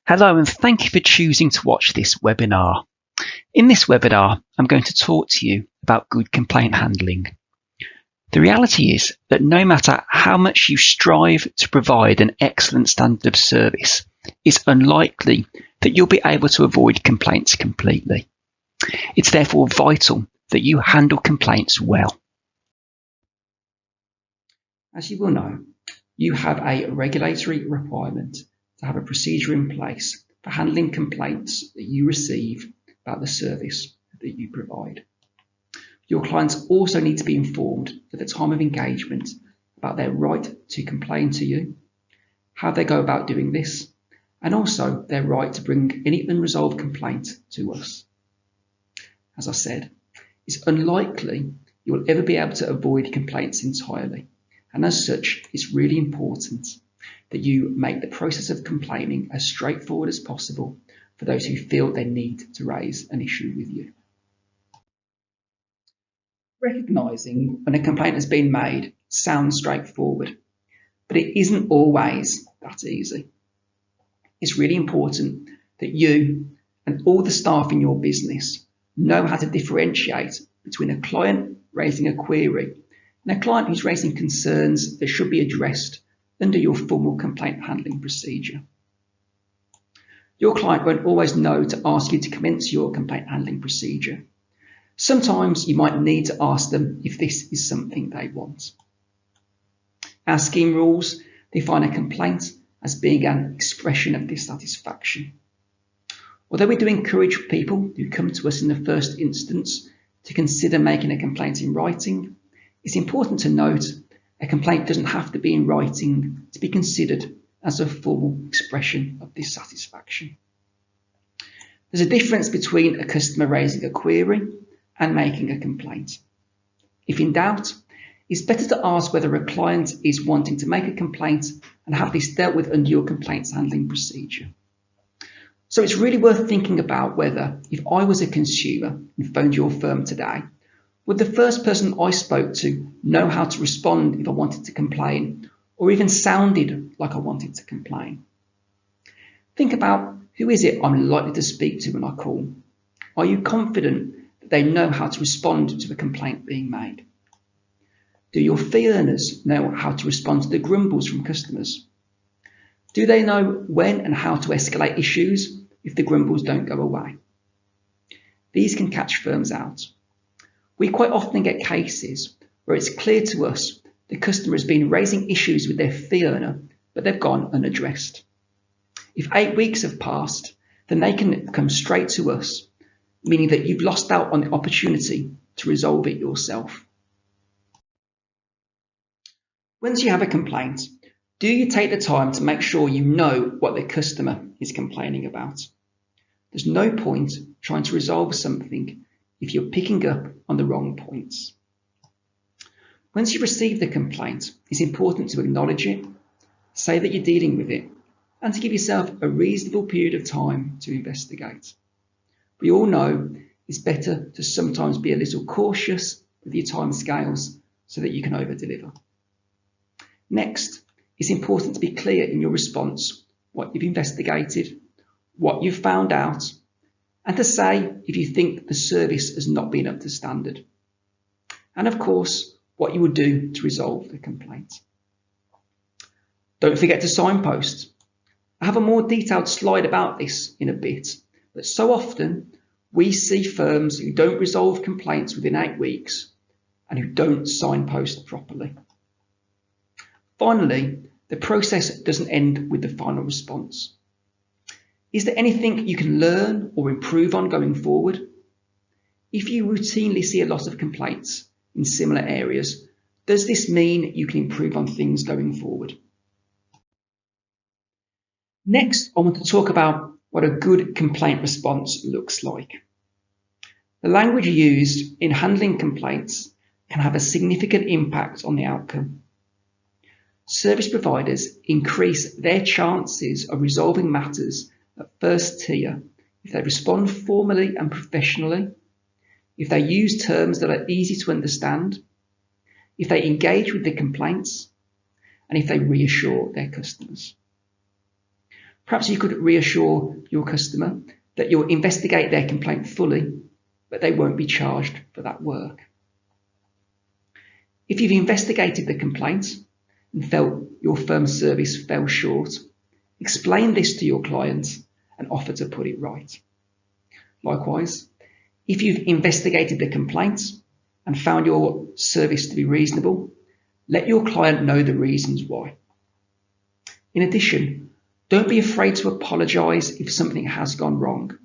Hello and thank you for choosing to watch this webinar. In this webinar, I'm going to talk to you about good complaint handling. The reality is that no matter how much you strive to provide an excellent standard of service, it's unlikely that you'll be able to avoid complaints completely. It's therefore vital that you handle complaints well. As you will know, you have a regulatory requirement to have a procedure in place for handling complaints that you receive about the service that you provide. Your clients also need to be informed at the time of engagement about their right to complain to you, how they go about doing this, and also their right to bring any unresolved complaint to us. As I said, it's unlikely you will ever be able to avoid complaints entirely, and as such, it's really important that you make the process of complaining as straightforward as possible for those who feel they need to raise an issue with you. Recognising when a complaint has been made sounds straightforward, but it isn't always that easy. It's really important that you and all the staff in your business know how to differentiate between a client raising a query and a client who's raising concerns that should be addressed under your formal complaint handling procedure. Your client won't always know to ask you to commence your complaint handling procedure. Sometimes you might need to ask them if this is something they want. Our scheme rules define a complaint as being an expression of dissatisfaction. Although we do encourage people who come to us in the first instance to consider making a complaint in writing, it's important to note a complaint doesn't have to be in writing to be considered as a formal expression of dissatisfaction. There's a difference between a customer raising a query and making a complaint. If in doubt, it's better to ask whether a client is wanting to make a complaint and have this dealt with under your complaints handling procedure. So it's really worth thinking about whether, if I was a consumer and phoned your firm today, would the first person I spoke to know how to respond if I wanted to complain, or even sounded like I wanted to complain? Think about, who is it I'm likely to speak to when I call? Are you confident that they know how to respond to a complaint being made? Do your fee earners know how to respond to the grumbles from customers? Do they know when and how to escalate issues if the grumbles don't go away? These can catch firms out. We quite often get cases where it's clear to us the customer has been raising issues with their fee earner, but they've gone unaddressed. If 8 weeks have passed, then they can come straight to us, meaning that you've lost out on the opportunity to resolve it yourself. Once you have a complaint, do you take the time to make sure you know what the customer is complaining about? There's no point trying to resolve something if you're picking up on the wrong points. Once you receive the complaint, it's important to acknowledge it, say that you're dealing with it, and to give yourself a reasonable period of time to investigate. We all know it's better to sometimes be a little cautious with your timescales so that you can over-deliver. Next, it's important to be clear in your response, what you've investigated, what you've found out, and to say if you think the service has not been up to standard. And of course, what you would do to resolve the complaint. Don't forget to signpost. I have a more detailed slide about this in a bit, but so often we see firms who don't resolve complaints within 8 weeks and who don't signpost properly. Finally, the process doesn't end with the final response. Is there anything you can learn or improve on going forward? If you routinely see a lot of complaints in similar areas, does this mean you can improve on things going forward? Next, I want to talk about what a good complaint response looks like. The language used in handling complaints can have a significant impact on the outcome. Service providers increase their chances of resolving matters at first tier if they respond formally and professionally, if they use terms that are easy to understand, if they engage with the complaints, and if they reassure their customers. Perhaps you could reassure your customer that you'll investigate their complaint fully, but they won't be charged for that work. If you've investigated the complaint and felt your firm's service fell short, explain this to your client and offer to put it right. Likewise, if you've investigated the complaint and found your service to be reasonable, let your client know the reasons why. In addition, don't be afraid to apologise if something has gone wrong.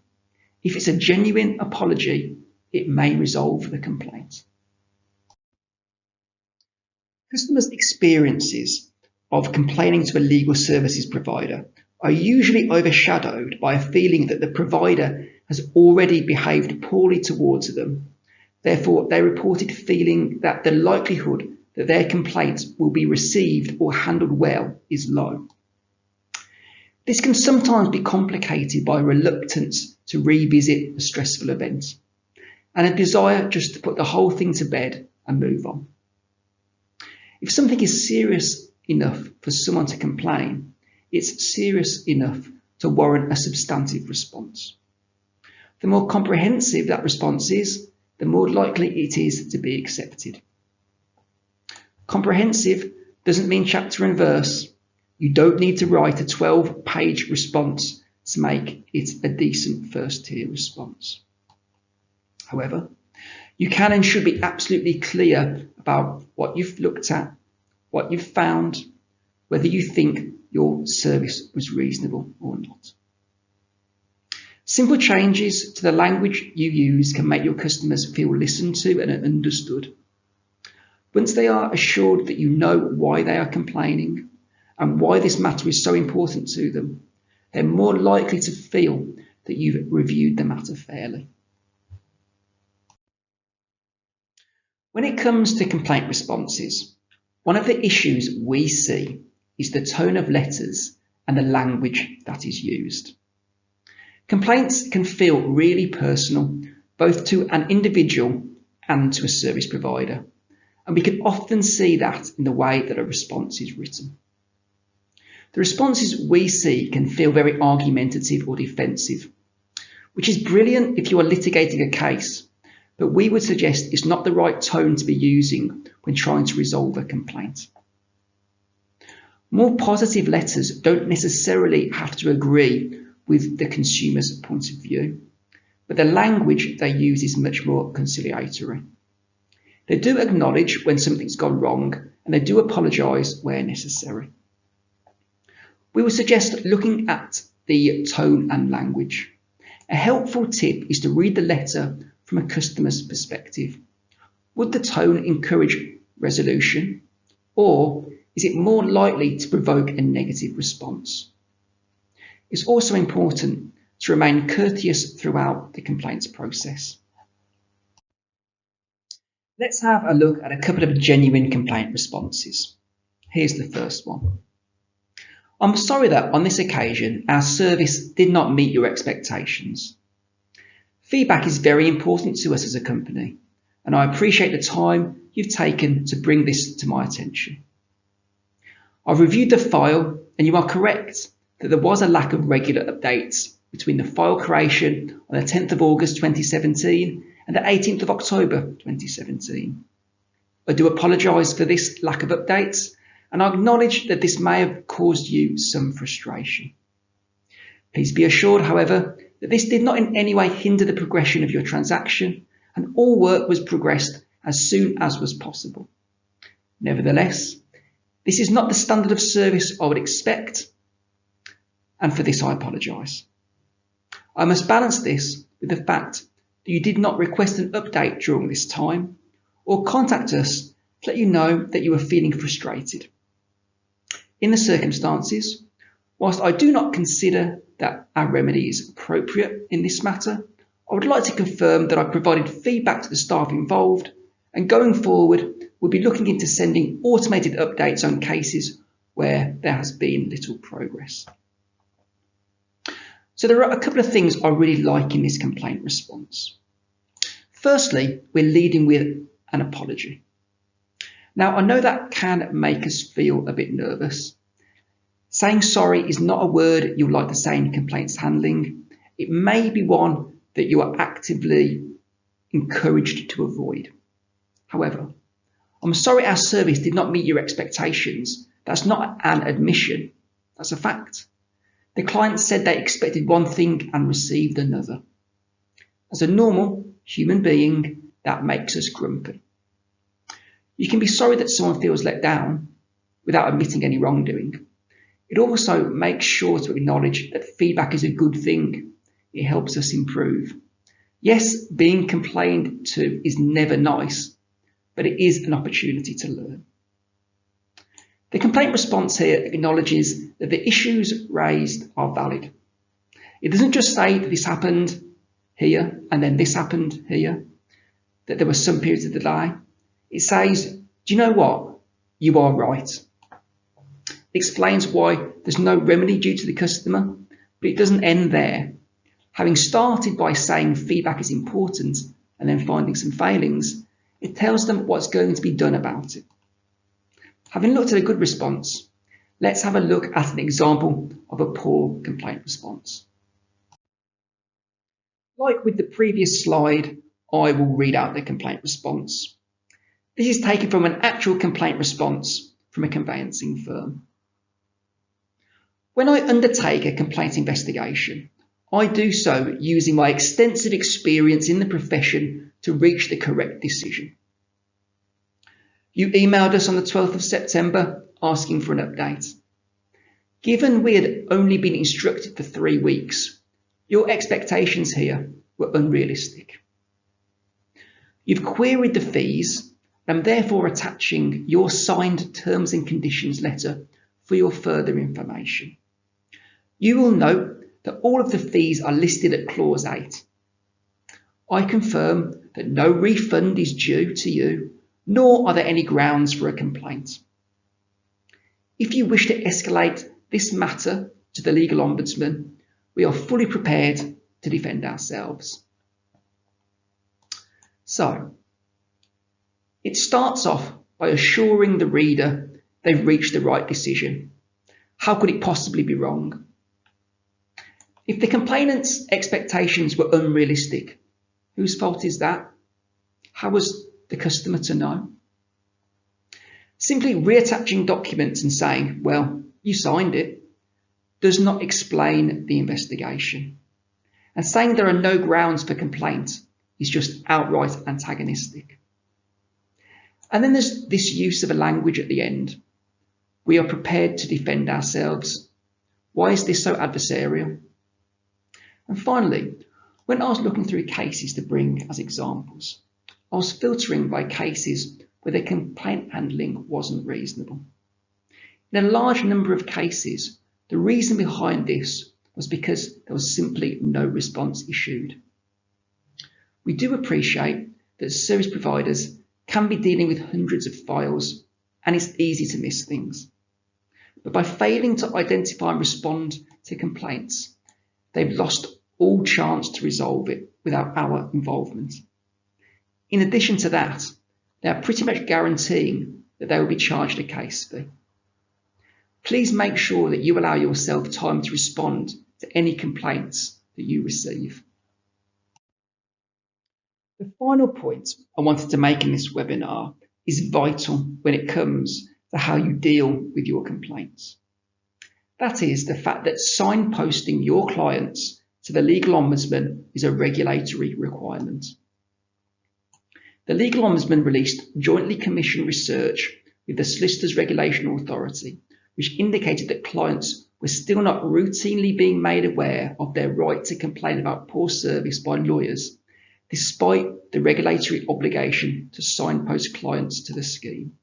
If it's a genuine apology, it may resolve the complaint. Customers' experiences of complaining to a legal services provider are usually overshadowed by a feeling that the provider has already behaved poorly towards them. Therefore, they reported feeling that the likelihood that their complaint will be received or handled well is low. This can sometimes be complicated by a reluctance to revisit a stressful event and a desire just to put the whole thing to bed and move on. If something is serious enough for someone to complain, it's serious enough to warrant a substantive response. The more comprehensive that response is, the more likely it is to be accepted. Comprehensive doesn't mean chapter and verse. You don't need to write a 12-page response to make it a decent first-tier response. However, you can and should be absolutely clear about what you've looked at, what you've found, whether you think your service was reasonable or not. Simple changes to the language you use can make your customers feel listened to and understood. Once they are assured that you know why they are complaining and why this matter is so important to them, they're more likely to feel that you've reviewed the matter fairly. When it comes to complaint responses, one of the issues we see is the tone of letters and the language that is used. Complaints can feel really personal, both to an individual and to a service provider, and we can often see that in the way that a response is written. The responses we see can feel very argumentative or defensive, which is brilliant if you are litigating a case, but we would suggest it's not the right tone to be using when trying to resolve a complaint. More positive letters don't necessarily have to agree with the consumer's point of view, but the language they use is much more conciliatory. They do acknowledge when something's gone wrong, and they do apologise where necessary. We would suggest looking at the tone and language. A helpful tip is to read the letter from a customer's perspective. Would the tone encourage resolution, or is it more likely to provoke a negative response? It's also important to remain courteous throughout the complaints process. Let's have a look at a couple of genuine complaint responses. Here's the first one. I'm sorry that on this occasion our service did not meet your expectations. Feedback is very important to us as a company, and I appreciate the time you've taken to bring this to my attention. I've reviewed the file, and you are correct that there was a lack of regular updates between the file creation on the 10th of August 2017 and the 18th of October 2017. I do apologise for this lack of updates, and I acknowledge that this may have caused you some frustration. Please be assured, however, that this did not in any way hinder the progression of your transaction, and all work was progressed as soon as was possible. Nevertheless, this is not the standard of service I would expect, and for this I apologise. I must balance this with the fact that you did not request an update during this time or contact us to let you know that you were feeling frustrated. In the circumstances, whilst I do not consider that our remedy is appropriate in this matter, I would like to confirm that I provided feedback to the staff involved, and going forward we'll be looking into sending automated updates on cases where there has been little progress. So there are a couple of things I really like in this complaint response. Firstly, we're leading with an apology. Now, I know that can make us feel a bit nervous. Saying sorry is not a word you'd like to say in complaints handling. It may be one that you are actively encouraged to avoid. However, I'm sorry our service did not meet your expectations. That's not an admission, that's a fact. The client said they expected one thing and received another. As a normal human being, that makes us grumpy. You can be sorry that someone feels let down without admitting any wrongdoing. It also makes sure to acknowledge that feedback is a good thing. It helps us improve. Yes, being complained to is never nice, but it is an opportunity to learn. The complaint response here acknowledges that the issues raised are valid. It doesn't just say that this happened here and then this happened here, that there were some periods of delay. It says, do you know what? You are right. It explains why there's no remedy due to the customer, but it doesn't end there. Having started by saying feedback is important and then finding some failings, it tells them what's going to be done about it. Having looked at a good response, let's have a look at an example of a poor complaint response. Like with the previous slide, I will read out the complaint response. This is taken from an actual complaint response from a conveyancing firm. When I undertake a complaint investigation, I do so using my extensive experience in the profession to reach the correct decision. You emailed us on the 12th of September asking for an update. Given we had only been instructed for 3 weeks, your expectations here were unrealistic. You've queried the fees and therefore attaching your signed terms and conditions letter for your further information. You will note that all of the fees are listed at clause 8. I confirm that no refund is due to you, nor are there any grounds for a complaint. If you wish to escalate this matter to the legal ombudsman, we are fully prepared to defend ourselves. So, it starts off by assuring the reader they've reached the right decision. How could it possibly be wrong? If the complainant's expectations were unrealistic, whose fault is that? How was the customer to know? Simply reattaching documents and saying, well, you signed it, does not explain the investigation. And saying there are no grounds for complaint is just outright antagonistic. And then there's this use of a language at the end. We are prepared to defend ourselves. Why is this so adversarial? And finally, when I was looking through cases to bring as examples, I was filtering by cases where the complaint handling wasn't reasonable. In a large number of cases, the reason behind this was because there was simply no response issued. We do appreciate that service providers can be dealing with hundreds of files and it's easy to miss things. But by failing to identify and respond to complaints, they've lost all chance to resolve it without our involvement. In addition to that, they are pretty much guaranteeing that they will be charged a case fee. Please make sure that you allow yourself time to respond to any complaints that you receive. The final point I wanted to make in this webinar is vital when it comes to how you deal with your complaints. That is the fact that signposting your clients to the legal ombudsman is a regulatory requirement. The legal ombudsman released jointly commissioned research with the Solicitors Regulation Authority, which indicated that clients were still not routinely being made aware of their right to complain about poor service by lawyers, despite the regulatory obligation to signpost clients to the scheme.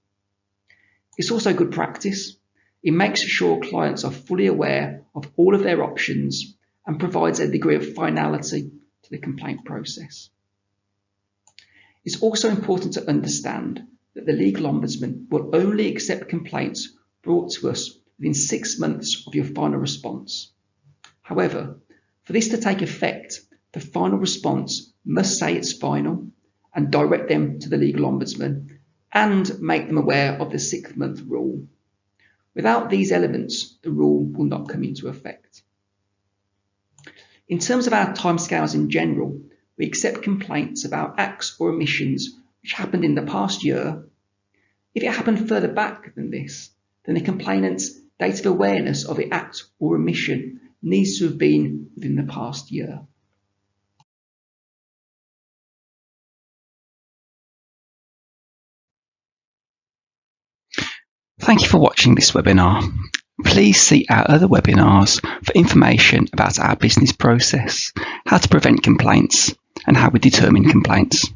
It's also good practice. It makes sure clients are fully aware of all of their options and provides a degree of finality to the complaint process. It's also important to understand that the legal ombudsman will only accept complaints brought to us within 6 months of your final response. However, for this to take effect, the final response must say it's final and direct them to the legal ombudsman and make them aware of the 6-month rule. Without these elements, the rule will not come into effect. In terms of our timescales in general, we accept complaints about acts or omissions which happened in the past year. If it happened further back than this, then the complainant's date of awareness of the act or omission needs to have been within the past year. Thank you for watching this webinar. Please see our other webinars for information about our business process, how to prevent complaints, and how we determine complaints.